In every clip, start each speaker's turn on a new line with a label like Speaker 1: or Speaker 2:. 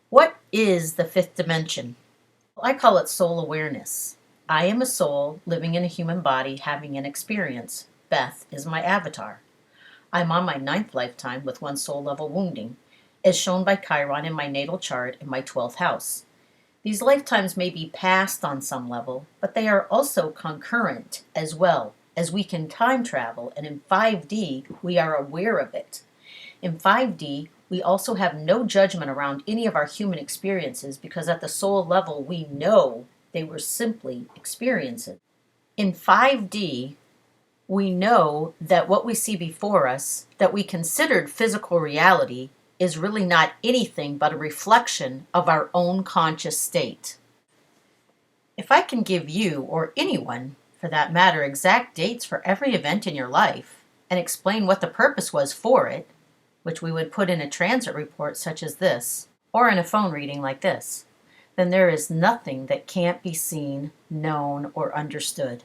Speaker 1: What is the fifth dimension? Well, I call it soul awareness. I am a soul living in a human body having an experience. Beth is my avatar. I'm on my ninth lifetime with one soul level wounding, as shown by Chiron in my natal chart in my 12th house. These lifetimes may be past on some level, but they are also concurrent as well, as we can time travel, and in 5D, we are aware of it. In 5D, we also have no judgment around any of our human experiences because at the soul level, we know they were simply experiences. In 5D, we know that what we see before us, that we considered physical reality, is really not anything but a reflection of our own conscious state. If I can give you, or anyone for that matter, exact dates for every event in your life and explain what the purpose was for it, which we would put in a transit report such as this, or in a phone reading like this, then there is nothing that can't be seen, known, or understood.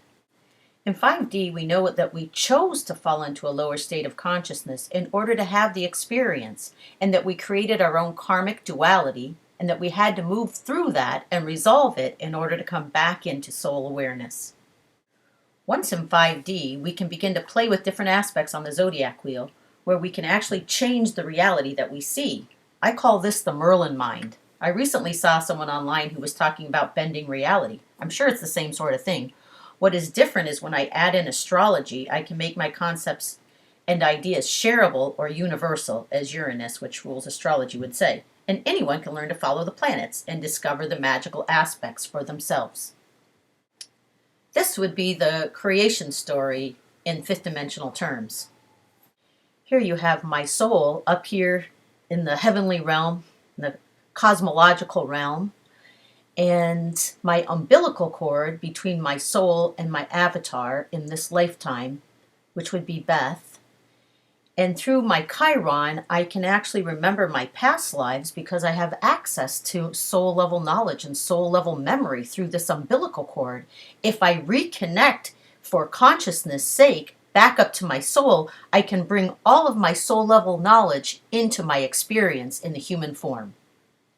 Speaker 1: In 5D, we know that we chose to fall into a lower state of consciousness in order to have the experience, and that we created our own karmic duality, and that we had to move through that and resolve it in order to come back into soul awareness. Once in 5D, we can begin to play with different aspects on the zodiac wheel, where we can actually change the reality that we see. I call this the Merlin mind. I recently saw someone online who was talking about bending reality. I'm sure it's the same sort of thing. What is different is when I add in astrology, I can make my concepts and ideas shareable or universal, as Uranus, which rules astrology, would say. And anyone can learn to follow the planets and discover the magical aspects for themselves. This would be the creation story in fifth dimensional terms. Here you have my soul up here in the heavenly realm, the cosmological realm, and my umbilical cord between my soul and my avatar in this lifetime, which would be Beth. And through my Chiron, I can actually remember my past lives because I have access to soul level knowledge and soul level memory through this umbilical cord. If I reconnect for consciousness' sake, back up to my soul, I can bring all of my soul level knowledge into my experience in the human form.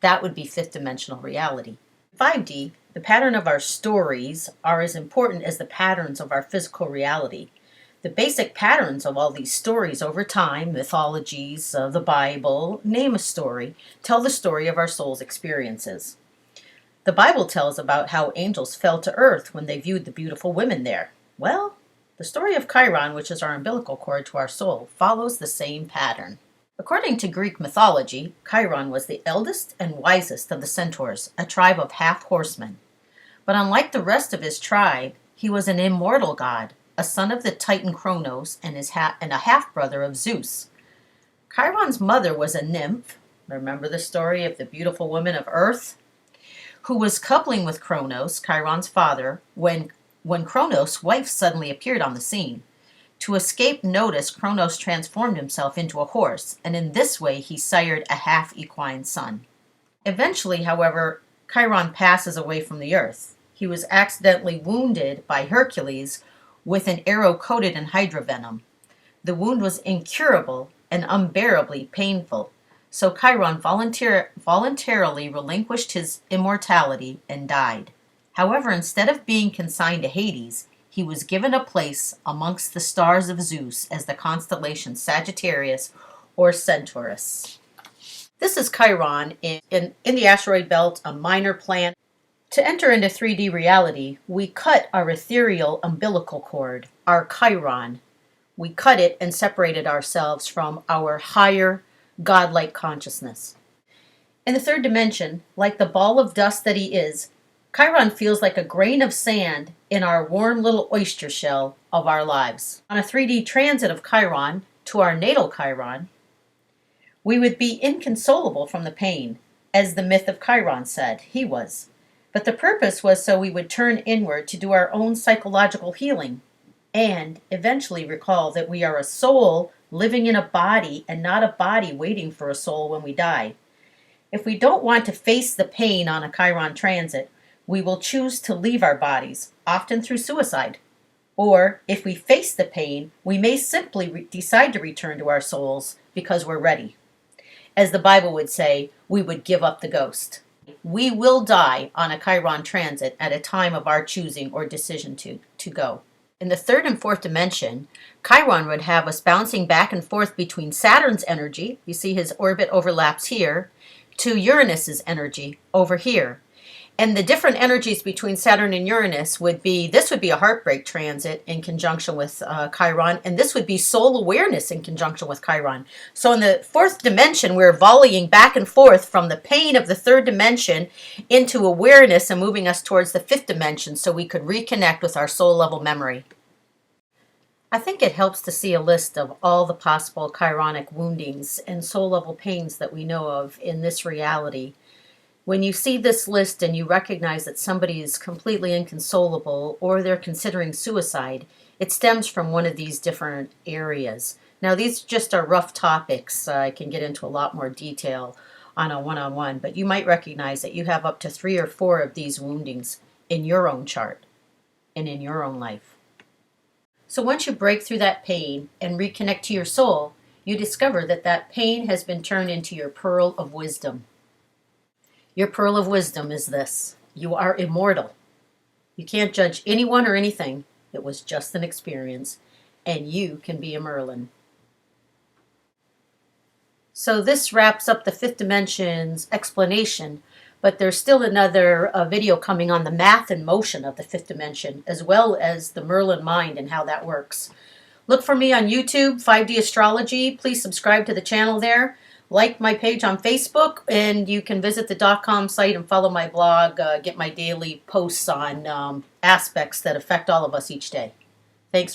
Speaker 1: That would be fifth dimensional reality. 5D, the pattern of our stories are as important as the patterns of our physical reality. The basic patterns of all these stories over time, mythologies, the Bible, name a story, tell the story of our soul's experiences. The Bible tells about how angels fell to earth when they viewed the beautiful women there. Well, the story of Chiron, which is our umbilical cord to our soul, follows the same pattern. According to Greek mythology, Chiron was the eldest and wisest of the centaurs, a tribe of half-horsemen. But unlike the rest of his tribe, he was an immortal god, a son of the Titan Kronos and a half-brother of Zeus. Chiron's mother was a nymph, remember the story of the beautiful woman of Earth, who was coupling with Kronos, Chiron's father, when Kronos' wife suddenly appeared on the scene. To escape notice, Kronos transformed himself into a horse, and in this way he sired a half-equine son. Eventually, however, Chiron passes away from the earth. He was accidentally wounded by Hercules with an arrow coated in hydra venom. The wound was incurable and unbearably painful, so Chiron voluntarily relinquished his immortality and died. However, instead of being consigned to Hades, he was given a place amongst the stars of Zeus as the constellation Sagittarius or Centaurus. This is Chiron in the asteroid belt, a minor planet. To enter into 3D reality, we cut our ethereal umbilical cord, our Chiron. We cut it and separated ourselves from our higher, godlike consciousness. In the third dimension, like the ball of dust that he is, Chiron feels like a grain of sand in our warm little oyster shell of our lives. On a 3D transit of Chiron to our natal Chiron, we would be inconsolable from the pain, as the myth of Chiron said he was. But the purpose was so we would turn inward to do our own psychological healing and eventually recall that we are a soul living in a body and not a body waiting for a soul when we die. If we don't want to face the pain on a Chiron transit, we will choose to leave our bodies, often through suicide. Or, if we face the pain, we may simply decide to return to our souls because we're ready. as the Bible would say, we would give up the ghost. We will die on a Chiron transit at a time of our choosing or decision to go. In the third and fourth dimension, Chiron would have us bouncing back and forth between Saturn's energy, you see his orbit overlaps here, to Uranus's energy over here. And the different energies between Saturn and Uranus would be, this would be a heartbreak transit in conjunction with Chiron, and this would be soul awareness in conjunction with Chiron. So in the fourth dimension, we're volleying back and forth from the pain of the third dimension into awareness and moving us towards the fifth dimension so we could reconnect with our soul level memory. I think it helps to see a list of all the possible chironic woundings and soul level pains that we know of in this reality. When you see this list and you recognize that somebody is completely inconsolable or they're considering suicide, it stems from one of these different areas. Now, these just are rough topics. I can get into a lot more detail on a one-on-one, but you might recognize that you have up to 3 or 4 of these woundings in your own chart and in your own life. So once you break through that pain and reconnect to your soul, you discover that that pain has been turned into your pearl of wisdom. Your pearl of wisdom is this: you are immortal. You can't judge anyone or anything. It was just an experience, and you can be a Merlin. So this wraps up the fifth dimension's explanation, but there's still another video coming on the math and motion of the fifth dimension, as well as the Merlin mind and how that works. Look for me on YouTube, 5D Astrology. Please subscribe to the channel there. Like my page on Facebook, and you can visit the .com site and follow my blog, get my daily posts on aspects that affect all of us each day. Thanks for